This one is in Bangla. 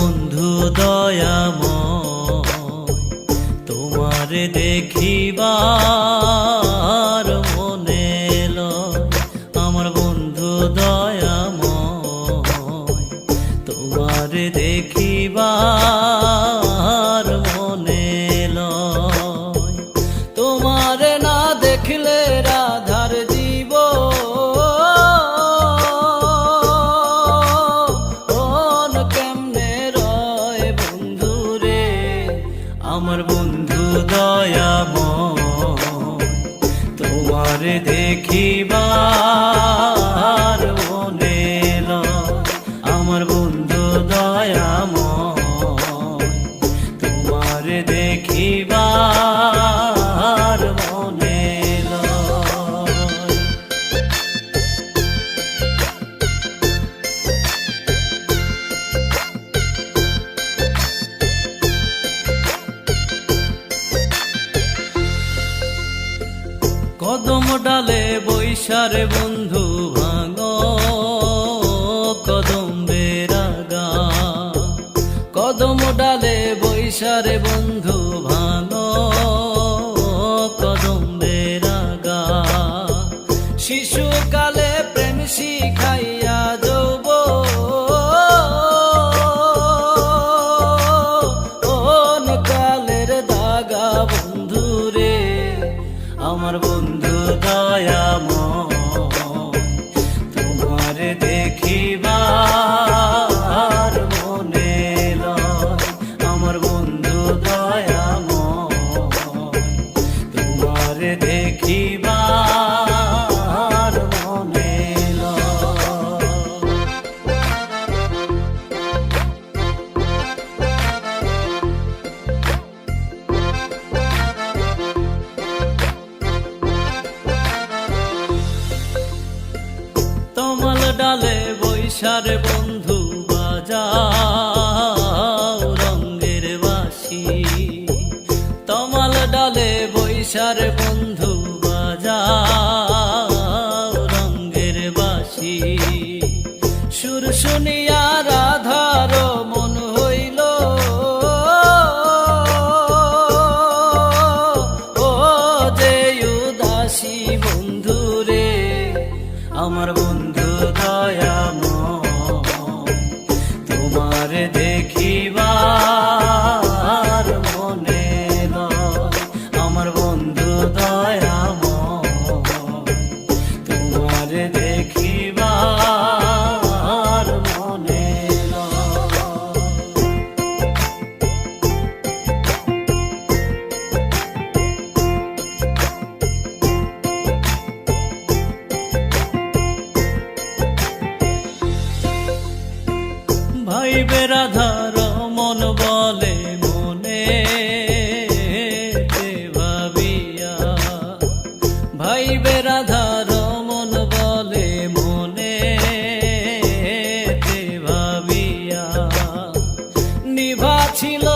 বন্ধু দয়াময়, তোমারে দেখিবার মনে লয়। আমার বন্ধু দয়াময়, তোমারে দেখিবার মনে লয়। তোমারে না দেখলে রাধার জীব কেমনে রয় বন্ধু রে। আমার বন্ধু দয়াময়, তোমারে দেখিবার মনে লয়। আমার বন্ধু দয়াময়, তোমারে দেখিবার মনে লয়। কদম ডালে বৈশারে বন্ধু ভাঙো কদম বেরাগা। কদম ডালে বৈশারে বন্ধু ভাঙো কদম বেরাগা। শিশুকালে প্রেম শিখাইয়া যৌব কালের দাগা বন্ধু রে। আমার বন্ধু দয়াময়, তোমারে দেখিবার মনে লয়। আমার বন্ধু দয়াময়, তোমারে দেখিবার মনে লয়। তমাল ডালে বৈশারে বন্ধু বাজাও রঙ্গের বাঁশি। তমাল ডালে বৈশারে বন্ধু বাজাও রঙ্গের বাঁশি। সুর শুনিয়া রাধার মন হইল ও যে উদাসী বন্ধু রে। আমার বন্ধু দয়াময়, তোমারে দেখিবার মনে লয়। আমার বন্ধু দয়াময়, তোমারে দেখিবার মনে লয়। ভাইবে রাধার মন বলে মনে ভাবিয়া। ভাইবে রাধার মন বলে মনে ভাবিয়া। নিভা ছিল